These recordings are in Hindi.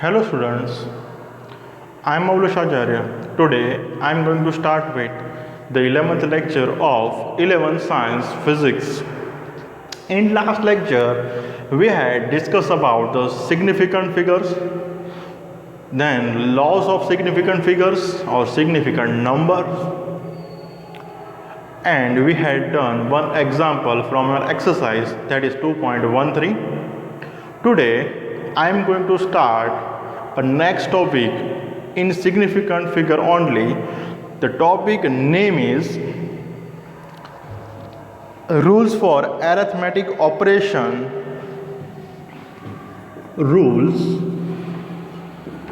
Hello students, I am Maulish Acharya. Today I am going to start with the 11th lecture of 11th Science Physics. In last lecture we had discussed about the significant figures, then laws of significant figures or significant numbers, and we had done one example from our exercise, that is 2.13. Today I am going to start a next topic in significant figure only. The topic name is rules for arithmetic operation. Rules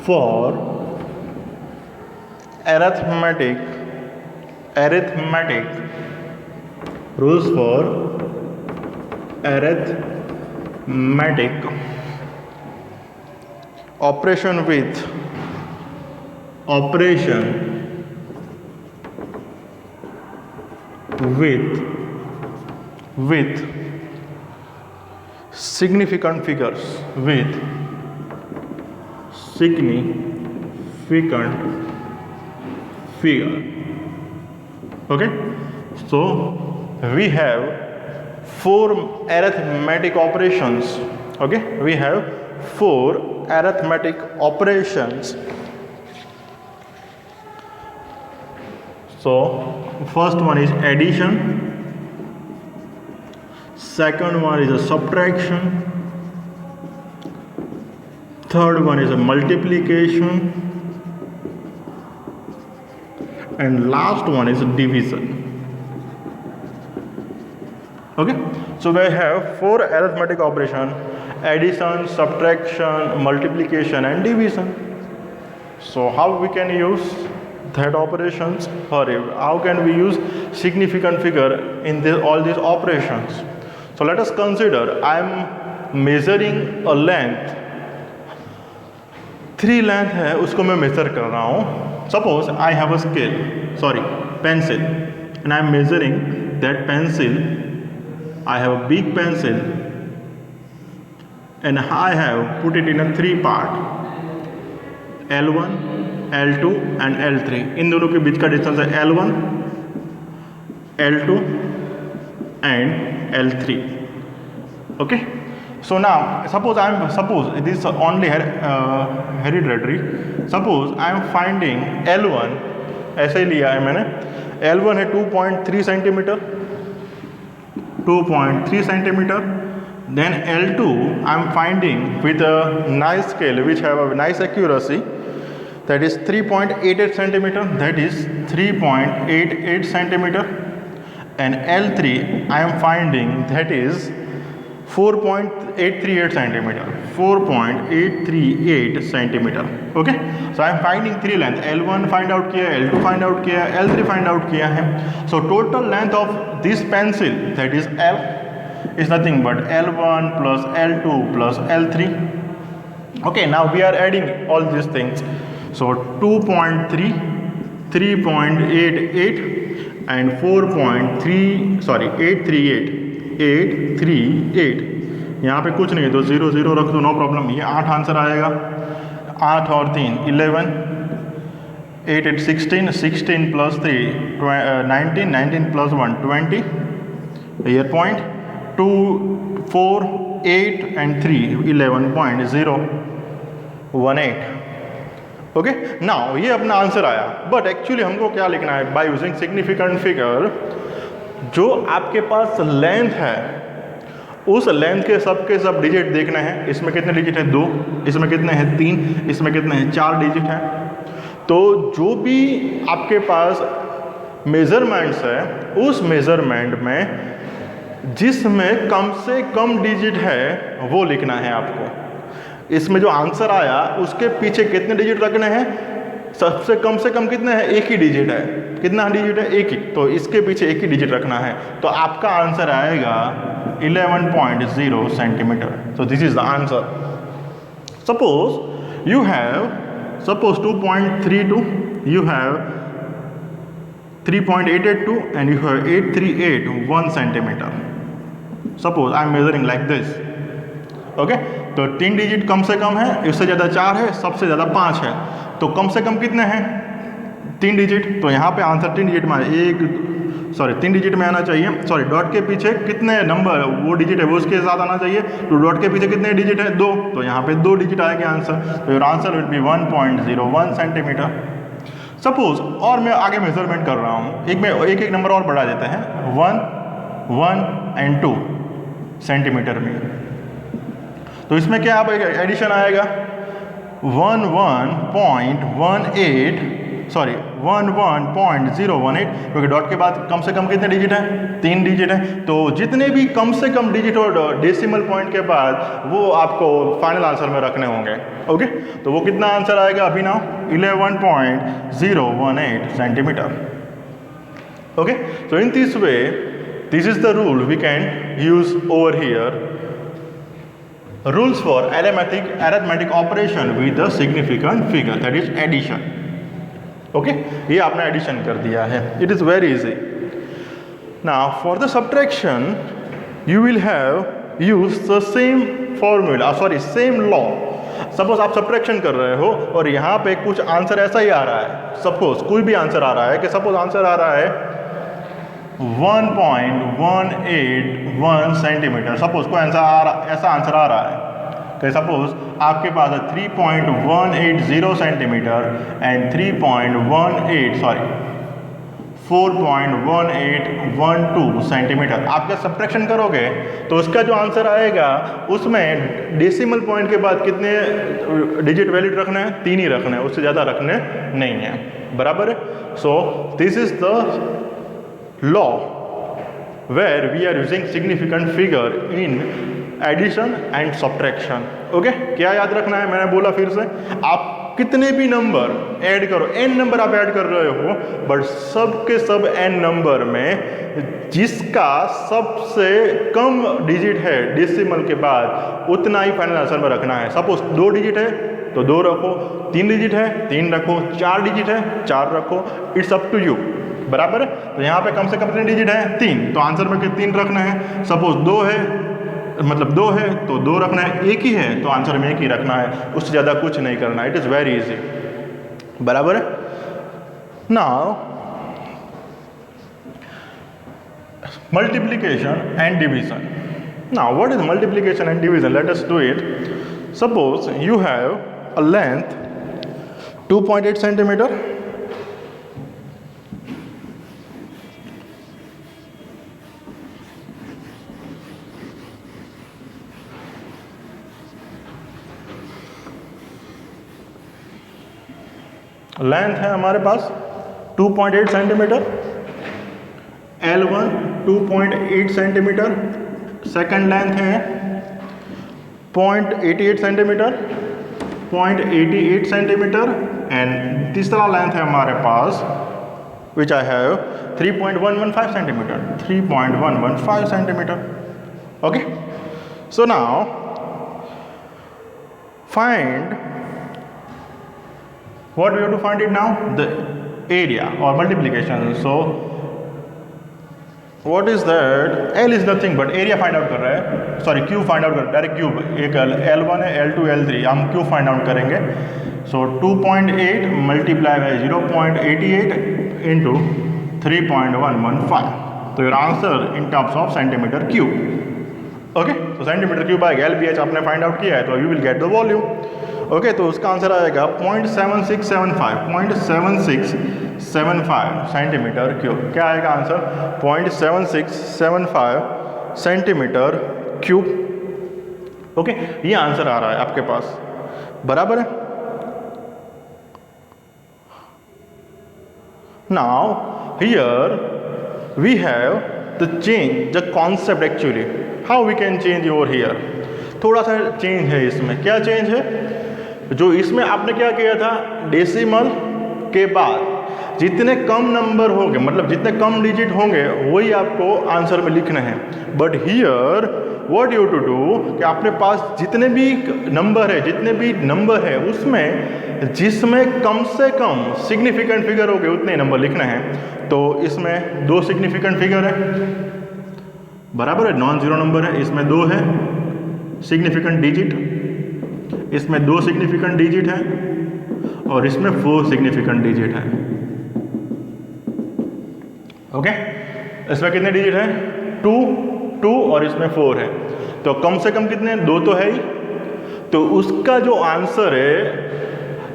for arithmetic rules for arithmetic operation with significant figures, okay. So we have four arithmetic operations, okay. We have four arithmetic operations. So first one is addition, second one is a subtraction, third one is a multiplication, and last one is division. Okay, so we have four arithmetic operation: addition, subtraction, multiplication, and division. So how we can use that operations, or how can we use significant figure in all these operations? So let us consider I am measuring a length, three length है उसको मैं मेजर कर रहा हूँ. Suppose I have a pencil, and I am measuring that pencil. I have a big pencil and I have put it in a three part, L1, L2 and L3. इन दोनों के बीच का डिस्टेंस है L1, L2 and L3. Okay. So now suppose it is only hereditary. Suppose I am finding L1, ऐसे ही लिया है मैंने. L1 है 2.3 centimetre, 2.3 centimetre. Then L2 I am finding with a nice scale which have a nice accuracy, that is 3.88 centimeter, that is 3.88 centimeter. And L3 I am finding that is 4.838 centimeter, 4.838 centimeter. Okay, so I am finding three length. L1 find out किया, L2 find out किया, L3 find out किया है. So total length of this pencil, that is L, is nothing but L1 plus L2 plus L3. Okay, now we are adding all these things. So 2.3, 3.88 and 838. यहाँ पे कुछ नहीं, तो 0 0 रख दो, नो प्रॉब्लम. ये 8 आंसर आएगा. 8 और 3 11, 8 8 16, 16 plus 3 19, 19 plus 1 20. Year point 2 4 8 and 3 11.018. Okay. Now ये अपना आंसर आया. बट एक्चुअली हमको क्या लिखना है? बाय यूजिंग सिग्निफिकेंट फिगर, जो आपके पास लेंथ है उस लेंथ के सब डिजिट देखना है. इसमें कितने डिजिट है? 2. इसमें कितने हैं? 3. इसमें कितने हैं? 4 डिजिट है. तो जो भी आपके पास मेजरमेंट्स है, उस मेजरमेंट में जिसमें कम से कम डिजिट है वो लिखना है आपको. इसमें जो आंसर आया उसके पीछे कितने डिजिट रखने हैं? सबसे कम से कम कितने हैं? एक ही डिजिट है. कितना डिजिट है? एक ही. तो इसके पीछे एक ही डिजिट रखना है. तो आपका आंसर आएगा 11.0 centimetre. So this is the answer. Suppose you have 2.32, you have 3.882 and you have 838 1 centimeter. Suppose I am measuring like this. Okay, तो 3 डिजिट कम से कम है, इससे ज़्यादा 4 है, सबसे ज़्यादा 5 है, तो कम से कम कितने हैं 3 डिजिट। तो यहाँ पे आंसर 3 डिजिट में 3 डिजिट में आना चाहिए। सॉरी, डॉट के पीछे कितने नंबर वो डिजिट है वो उसके साथ आना चाहिए। तो डॉट के पीछे कितने डिजिट है 2, तो यहाँ पे 2 डिजिट आएंगे आंसर। तो your answer will B 1.01 centimetre. Suppose और मैं आगे मेजरमेंट कर रहा हूँ, एक नंबर और बढ़ा देते हैं, 1, 1 and 2 सेंटीमीटर में। तो इसमें क्या आप एडिशन आएगा 11.018, क्योंकि डॉट के बाद कम से कम कितने डिजिट हैं 3 डिजिट है। तो जितने भी कम से कम डिजिट और डेसिमल पॉइंट के बाद वो आपको फाइनल आंसर में रखने होंगे। ओके, तो वो कितना आंसर आएगा अभी ना 11.018 centimetre. Okay, so in this way, this is the rule we can use over here. Rules for arithmetic operation with a significant figure, that is addition. Okay, ये आपने addition कर दिया है. It is very easy. Now for the subtraction, you will have used the same formula, same law. Suppose आप सब्ट्रैक्शन कर रहे हो और यहाँ पे कुछ आंसर ऐसा ही आ रहा है, सपोज कोई भी आंसर आ रहा है कि सपोज आंसर आ रहा है 1.181 सेंटीमीटर। सपोज कोई ऐसा आंसर आ रहा है कि सपोज आपके पास है 3.180 सेंटीमीटर एंड 4.1812 सेंटीमीटर। आप जब सब्ट्रैक्शन करोगे तो उसका जो आंसर आएगा उसमें डेसिमल पॉइंट के बाद कितने डिजिट वैल्यू रखना है 3 ही रखना है, उससे ज़्यादा रखने नहीं है। बराबर है। सो this is the law where we are using significant figure in addition and subtraction. Okay, क्या याद रखना है, मैंने बोला फिर से, आप कितने भी नंबर ऐड करो, n नंबर आप ऐड कर रहे हो, बट सब के सब n नंबर में जिसका सबसे कम डिजिट है डेसिमल के बाद उतना ही फाइनल आंसर में रखना है। सपोज 2 डिजिट है तो 2 रखो, 3 डिजिट है 3 रखो, 4 डिजिट है 4 रखो, इट्स अप टू यू। बराबर है। तो यहाँ पे कम से कम कितने डिजिट है 3, तो आंसर में 3 रखना है। सपोज 2 है, मतलब 2 है तो 2 रखना है, 1 ही है तो आंसर में 1 ही रखना है, उससे ज़्यादा कुछ नहीं करना है। It is very easy. बराबर है। Now multiplication and division. Now what is multiplication and division, let us do it. Suppose you have a length 2.8 centimetre, length है हमारे पास 2.8 centimetre, L1 2.8 centimetre, second length है 0.88 सेंटीमीटर, 0.88 सेंटीमीटर एंड तीसरा लेंथ है हमारे पास which I have 3.115 centimetre, 3.115 centimetre. Okay, so now find what we have to find it now, the area or multiplication. So what is that, L is nothing but area find out कर रहा है, सॉरी क्यूब फाइंड आउट कर, डायरेक्ट क्यूब, एक L1 है L2 L3, हम क्यूब फाइंड आउट करेंगे। सो 2.8 मल्टीप्लाई बाई 0.88 इंटू 3.115, तो your answer in terms of centimetre cube. Okay, तो सेंटीमीटर क्यूब आएगा, LBH आपने फाइंड आउट किया है तो you will get the volume. Okay, तो उसका आंसर आएगा 0.7675 सेंटीमीटर क्यूब। क्या आएगा आंसर 0.7675 सेंटीमीटर क्यूब। ओके, ये आंसर आ रहा है आपके पास। बराबर है। Now here we have the change the concept, actually how we can change over here. थोड़ा सा चेंज है इसमें। क्या चेंज है, जो इसमें आपने क्या किया था, डेसिमल के बाद जितने कम नंबर होंगे, मतलब जितने कम डिजिट होंगे वही आपको आंसर में लिखने हैं। But here what you to do कि आपके पास जितने भी नंबर है उसमें जिसमें कम से कम सिग्निफिकेंट फिगर होंगे उतने नंबर लिखने हैं। तो इसमें 2 सिग्निफिकेंट फिगर है, बराबर है, नॉन जीरो नंबर है, इसमें 2 है, सिग्निफिकेंट डिजिट, इसमें 2 सिग्निफिकेंट डिजिट है और इसमें 4 सिग्निफिकेंट डिजिट है। ओके, इसमें कितने डिजिट हैं? 2 और इसमें 4 है, तो कम से कम कितने? 2 तो है ही। तो उसका जो आंसर है,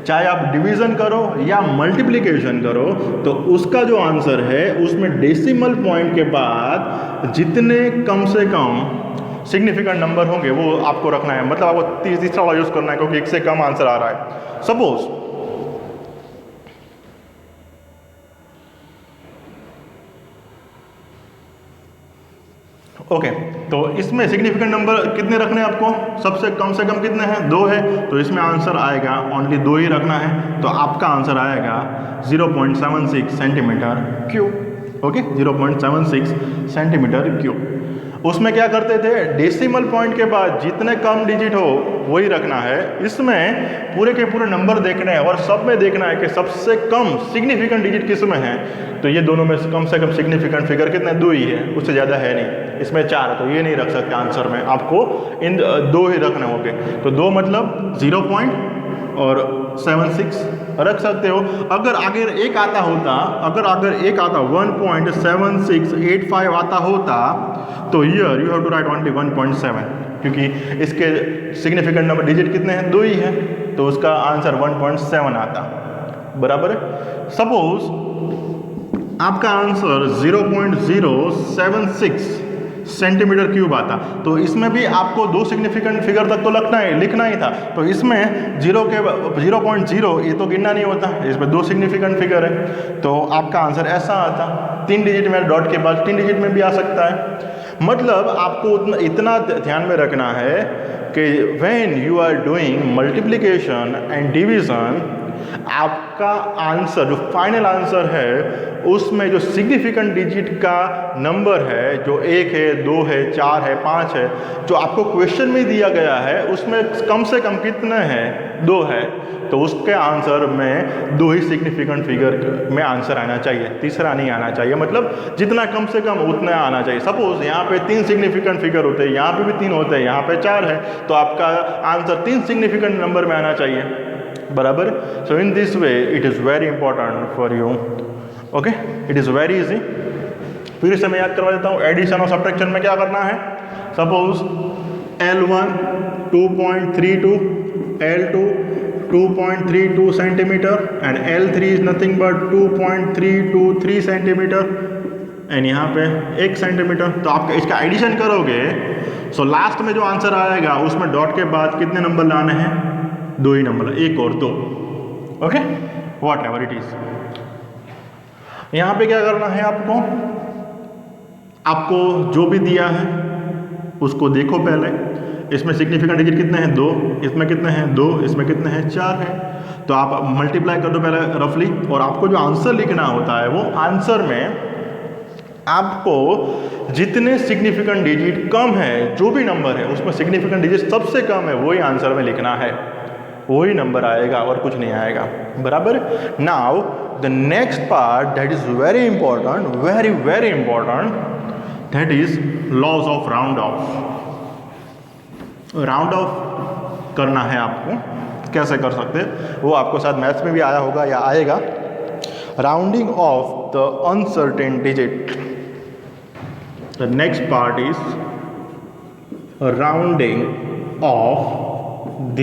चाहे आप डिवीजन करो या मल्टीप्लिकेशन करो, तो उसका जो आंसर है उसमें डेसिमल पॉइंट के बाद जितने कम से कम सिग्निफिकेंट नंबर होंगे वो आपको रखना है। मतलब आपको तीसरा वाला यूज करना है, क्योंकि एक से कम आंसर आ रहा है। सपोज ओके, तो इसमें सिग्निफिकेंट नंबर कितने रखने हैं आपको? सबसे कम से कम कितने हैं? 2 है, तो इसमें आंसर आएगा ओनली 2 ही रखना है, तो आपका आंसर आएगा 0.76 centimetre cube. Okay, 0.76 centimetre cube. उसमें क्या करते थे? डेसिमल पॉइंट के बाद जितने कम डिजिट हो वही रखना है। इसमें पूरे के पूरे नंबर देखने हैं और सब में देखना है कि सबसे कम सिग्निफिकेंट डिजिट किस में है। तो ये दोनों में कम से कम सिग्निफिकेंट फिगर कितने? 2 ही है, उससे ज़्यादा है नहीं। इसमें 4 है, तो ये नहीं रख सकते आंसर में, आपको इन 2 ही रखने होंगे। तो 2 मतलब 0.76 रख सकते हो। अगर एक आता होता, अगर 1.7685 आता होता, तो here you have to write only 1.7, क्योंकि इसके सिग्निफिकेंट नंबर डिजिट कितने हैं? 2 ही है, तो उसका आंसर 1.7 आता। बराबर है। सपोज आपका आंसर 0.076 सेंटीमीटर क्यूब आता, तो इसमें भी आपको 2 सिग्निफिकेंट फिगर तक तो लिखना ही था। तो इसमें 0.0 ये तो गिनना नहीं होता, इसमें 2 सिग्निफिकेंट फिगर है, तो आपका आंसर ऐसा आता। 3 डिजिट में डॉट के बाद 3 डिजिट में भी आ सकता है। मतलब आपको इतना ध्यान में रखना है कि when you are doing multiplication and division, आपका आंसर जो फाइनल आंसर है उसमें जो सिग्निफिकेंट डिजिट का नंबर है, जो 1 है, 2 है, 4 है, 5 है, जो आपको क्वेश्चन में दिया गया है उसमें कम से कम कितने हैं? 2 है, तो उसके आंसर में 2 ही सिग्निफिकेंट फिगर में आंसर आना चाहिए, तीसरा नहीं आना चाहिए। मतलब जितना कम से कम उतना आना चाहिए। सपोज यहाँ पे 3 सिग्निफिकेंट फिगर होते हैं, यहाँ पे भी 3 होते हैं, यहाँ पे 4 है, तो आपका आंसर 3 सिग्निफिकेंट नंबर में आना चाहिए। बराबर। So in this way it is very important for you. Okay, it is very easy. फिर से मैं याद करवा देता हूँ, एडिशन और सब्ट्रैक्शन में क्या करना है। Suppose L1 2.32, L2 2.32 centimetre and L3 is nothing but 2.323 centimetre and यहाँ पे 1 सेंटीमीटर। तो आप इसका एडिशन करोगे, सो लास्ट में जो आंसर आएगा उसमें डॉट के बाद कितने नंबर लाने हैं? 2 ही नंबर, 1 और 2। Okay, what ever it is. यहाँ पे क्या करना है आपको जो भी दिया है उसको देखो पहले। इसमें सिग्निफिकेंट डिजिट कितने हैं? 2। इसमें कितने हैं? 2। इसमें कितने हैं? 4 है। तो आप मल्टीप्लाई कर दो पहले रफली, और आपको जो आंसर लिखना होता है वो आंसर में आपको जितने सिग्निफिकेंट डिजिट कम है, जो भी नंबर है उसमें सिग्निफिकेंट डिजिट सबसे कम है, वही आंसर में लिखना है, वही नंबर आएगा और कुछ नहीं आएगा। बराबर। Now the next part that is very important, very very important, that is laws of round off. Round off करना है आपको, कैसे कर सकते हैं वो आपको शायद मैथ्स में भी आया होगा या आएगा। Rounding off the uncertain digit. The next part is rounding off the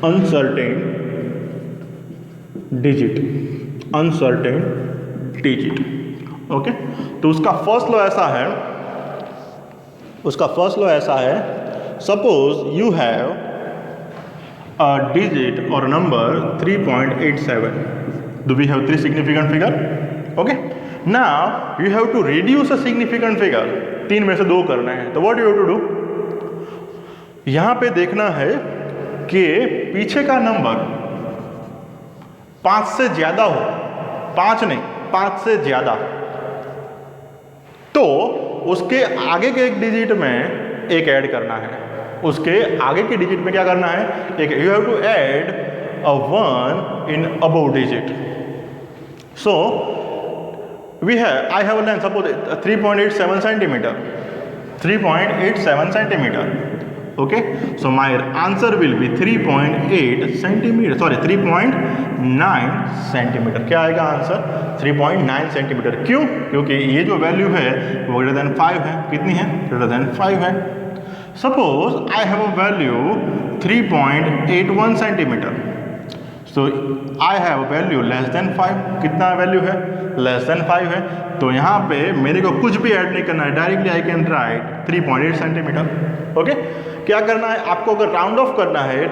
uncertain digit, uncertain digit. Okay, तो उसका फर्स्ट लॉ ऐसा है, suppose you have a digit और number 3.87. Do we have 3 significant figure? Okay. Now you have to reduce a significant figure. 3 में से 2 करना है, तो what you have to do? यहाँ पे देखना है कि पीछे का नंबर 5 से ज्यादा हो, 5 नहीं, 5 से ज्यादा, तो उसके आगे के एक डिजिट में एक ऐड करना है। उसके आगे के डिजिट में क्या करना है? एक, you have to add a 1 in above digit. So I have a length, suppose 3.87 centimeter. 3.87 centimeter. Okay, so my answer will be 3.8 centimetre, sorry 3.9 centimetre. क्या आएगा आंसर? 3.9 सेंटीमीटर। क्यों? क्योंकि ये जो वैल्यू है वो ग्रेटर देन 5 है। कितनी है? ग्रेटर देन 5 है। Suppose I have a value 3.81 centimetre, so I have a value less than 5। कितना वैल्यू है? लेस देन 5 है। तो यहाँ पे मेरे को कुछ भी ऐड नहीं करना है, directly I can write 3.8 centimetre. Okay, क्या करना है आपको? अगर राउंड ऑफ करना है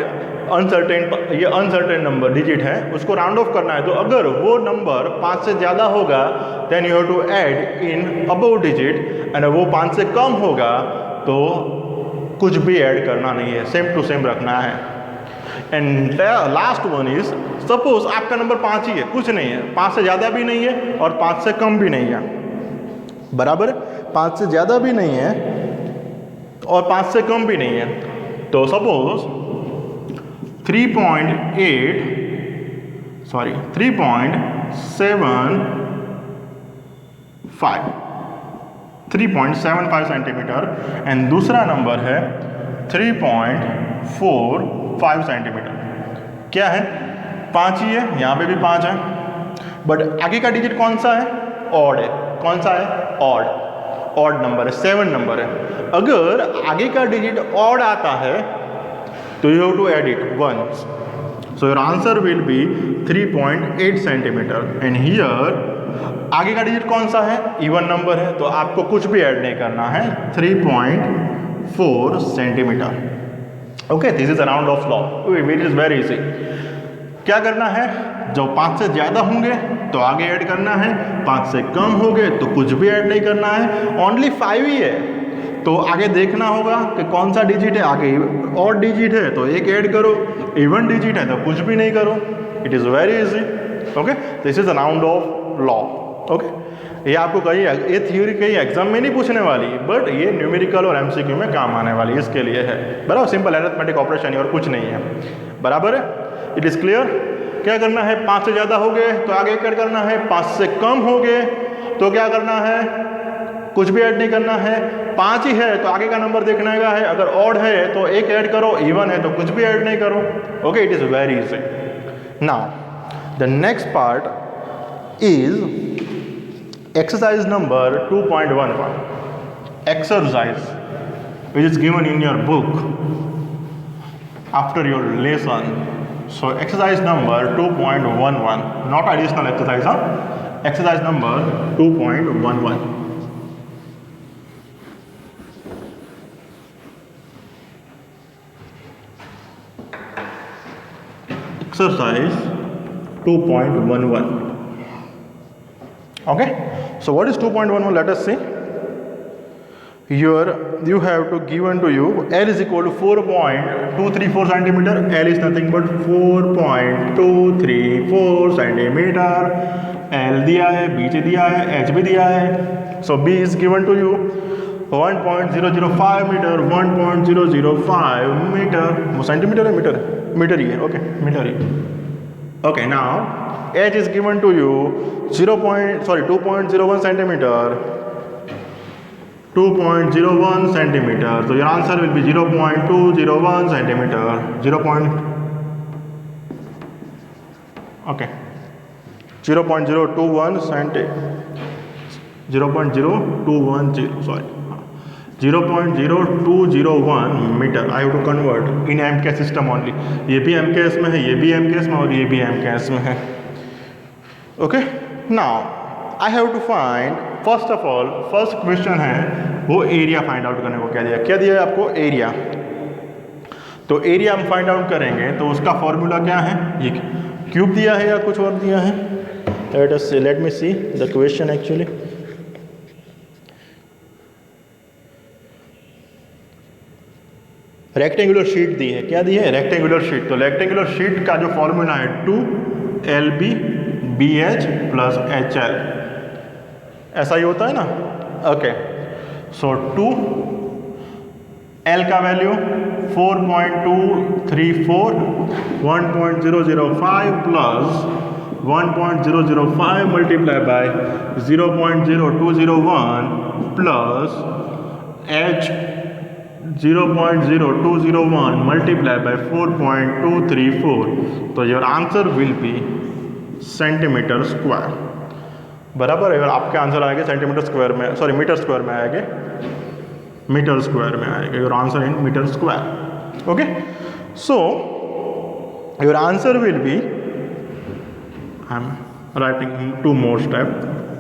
अनसर्टेन, ये अनसर्टेन नंबर डिजिट है, उसको राउंड ऑफ करना है, तो अगर वो नंबर 5 से ज़्यादा होगा then you have to add in above digit, and वो 5 से कम होगा तो कुछ भी ऐड करना नहीं है, सेम टू सेम रखना है। And last one is, suppose आपका नंबर 5 ही है, कुछ नहीं है, 5 से ज़्यादा भी नहीं है और 5 से कम भी नहीं है, बराबर है? 5 से ज़्यादा भी नहीं है और 5 से कम भी नहीं है। तो सपोज 3.75 सेंटीमीटर, एंड दूसरा नंबर है 3.45 सेंटीमीटर। क्या है? 5 ही है, यहाँ पे भी 5 है, बट आगे का डिजिट कौन सा है? ऑड है। कौन सा है? ऑड नंबर है, 7 नंबर है। अगर आगे का डिजिट ऑड आता है तो you have to add it once, so your answer will be 3.8 centimetre. And here आगे का डिजिट कौन सा है? इवन नंबर है, तो आपको कुछ भी ऐड नहीं करना है, 3.4 centimetre. Okay, this is a round of law, which is very easy. क्या करना है? जब 5 से ज़्यादा होंगे तो आगे ऐड करना है, 5 से कम हो गए तो कुछ भी ऐड नहीं करना है। ओनली 5 ही है तो आगे देखना होगा कि कौन सा डिजिट है। आगे और डिजिट है तो एक ऐड करो, इवन डिजिट है तो कुछ भी नहीं करो। It is very easy. Okay, this is a round of law. Okay, ये आपको कहीं, ये थ्योरी कहीं एग्जाम में नहीं पूछने वाली, बट ये न्यूमेरिकल और एमसीक्यू में काम आने वाली, इसके लिए है, बराबर? सिंपल अरिथमेटिक ऑपरेशन और कुछ नहीं है, बराबर है? It is clear? क्या करना है? 5 से ज़्यादा हो गए तो आगे ऐड करना है, 5 से कम हो गए तो क्या करना है? कुछ भी ऐड नहीं करना है। 5 ही है तो आगे का नंबर देखना है, अगर ऑड है तो एक ऐड करो, इवन है तो कुछ भी ऐड नहीं करो। Okay, it is very easy. Now the next part is exercise number 2.11, exercise which is given in your book after your lesson. So exercise number 2.11, not additional exercise, exercise number 2.11. Exercise 2.11. Okay, so what is 2.11? Let us see. You have to given to you L is equal to 4.234 centimeter. L is nothing but 4.234 centimetre. L दिया है, B दिया है, H भी दिया है। So B is given to you 1.005 metre, 1.005 metre. वो सेंटीमीटर है, मीटर ही है। ओके, मीटर ही। Okay, now H is given to you 2.01 centimetre, 2.01 centimeter. So your answer will be 0.201 centimeter. 0.021 0.0201 metre. I have to convert in MK system only. ये भी एमकेएस में है, ये भी एमकेएस में, और ये भी एमकेएस में है। Okay, now I have to find, first of all first question है वो एरिया फाइंड आउट करने को क्या दिया है आपको? एरिया। तो एरिया हम फाइंड आउट करेंगे तो उसका फॉर्मूला क्या है? ये क्यूब दिया है या कुछ और दिया है? Let me see the question actually. Rectangular sheet दी है। क्या दी है? Rectangular sheet. तो रेक्टेंगुलर शीट का जो फॉर्मूला है 2LB BH प्लस HL, ऐसा ही होता है ना? ओके, सो 2L का value 4.234, 1.005 plus 1.005 multiply by 0.0201 plus H 0.0201 multiplied by 4.234, तो your answer will be centimetre square. बराबर है, अगर आपके आंसर आएंगे सेंटीमीटर स्क्वायर में, सॉरी मीटर स्क्वायर में आएंगे, मीटर स्क्वायर में आएगा your answer in metre square. Okay, so your answer will be, I am writing two more step,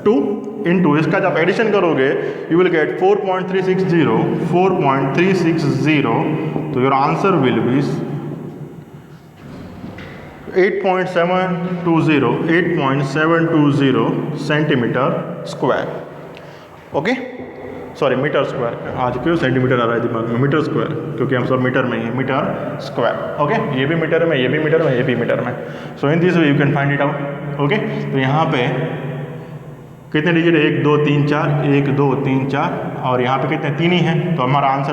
2 into इसका जब एडिशन करोगे यू विल गेट 4.360, तो your answer will be 8.720 centimetre square. Okay, sorry metre square, आज क्यों सेंटीमीटर आ रहा है दिमाग में, मीटर स्क्वायर, क्योंकि हम सब मीटर में ही है, मीटर स्क्वायर। ओके, ये भी मीटर में, ये भी मीटर में, ये भी मीटर में। So in this way you can find it out. Okay, तो यहाँ पे कितने डिजिट है, 1 2 3 4, 1 2 3 4, और यहाँ पे कितने, 3 ही हैं, तो हमारा आंसर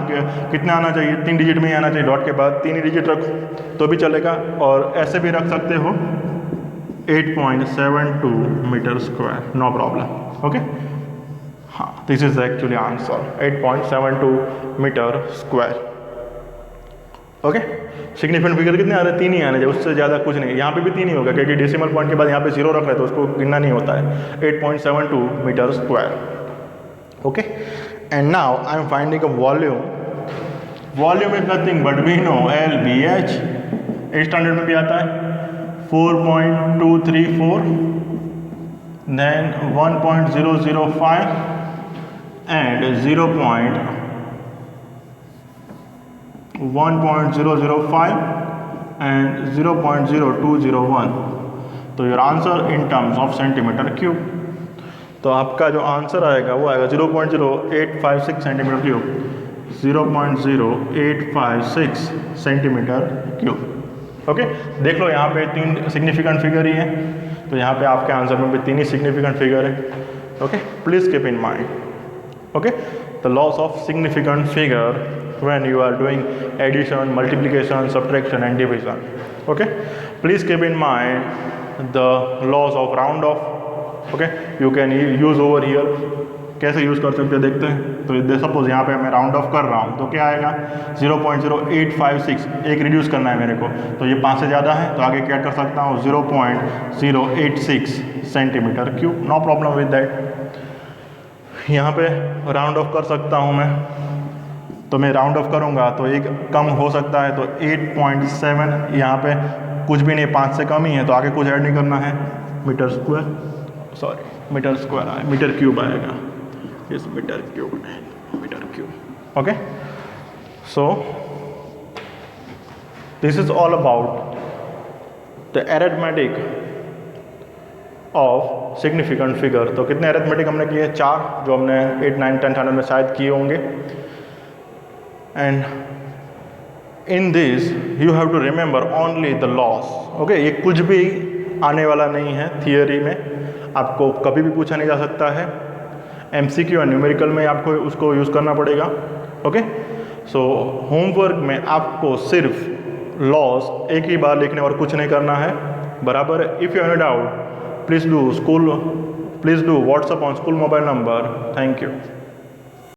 कितना आना चाहिए, 3 डिजिट में ही आना चाहिए, डॉट के बाद 3 ही डिजिट रखो तो भी चलेगा, और ऐसे भी रख सकते हो 8.72 metre square, no problem. Okay, हाँ, this is actually answer 8.72 metre square. Okay, significant figure कितने आ रहे हैं, 3 ही आने चाहिए, उससे ज़्यादा कुछ नहीं। यहाँ पे भी 3 ही होगा क्योंकि डेसिमल पॉइंट के बाद यहाँ पे 0 रख रहे हैं तो उसको गिनना नहीं होता है। 8.72 metre square. Okay, and now I am finding a volume. Volume is nothing but we know LBH, 8 standard में भी आता है, 4.234, देन 1.005 एंड 1.005 एंड 0.0201, तो your answer in terms of centimetre cube. तो आपका जो आंसर आएगा वो आएगा 0.0856 centimetre cube, 0.0856 centimetre cube. Okay, देख लो यहाँ पे 3 सिग्निफिकेंट फिगर ही है, तो यहाँ पे आपके आंसर में भी 3 ही सिग्निफिकेंट फिगर है। Okay, please keep in mind. Okay, the loss of significant figure when you are doing addition, multiplication, subtraction and division. Okay, please keep in mind the laws of round off. Okay, you can use over here. कैसे यूज़ कर सकते हैं देखते हैं। तो सपोज यहाँ पे मैं राउंड ऑफ कर रहा हूँ तो क्या आएगा 0.0856, एक रिड्यूस करना है मेरे को, तो ये 5 से ज़्यादा है तो आगे क्या कर सकता हूँ 0.086 centimetre cube, no problem with that. यहाँ पे राउंड ऑफ कर सकता हूँ मैं, तो मैं राउंड ऑफ करूँगा तो एक कम हो सकता है, तो 8.7 यहाँ पे कुछ भी नहीं, 5 से कम ही है तो आगे कुछ ऐड नहीं करना है, metre square, sorry metre square आए, मीटर क्यूब आएगा, इस मीटर क्यूब नहीं, metre cube. Okay, so this is all about the arithmetic of significant figure. तो कितने अरिथमेटिक हमने किए, 4, जो हमने 8, 9, 10 स्टैंडर्ड में शायद किए होंगे। And in this you have to remember only the laws. Okay, ये कुछ भी आने वाला नहीं है, थियोरी में आपको कभी भी पूछा नहीं जा सकता है, MCQ और न्यूमेरिकल में आपको उसको यूज़ करना पड़ेगा। ओके, सो होमवर्क में आपको सिर्फ लॉस एक ही बार लिखने और कुछ नहीं करना है, बराबर है। If you have doubt please do WhatsApp on school mobile number. Thank you.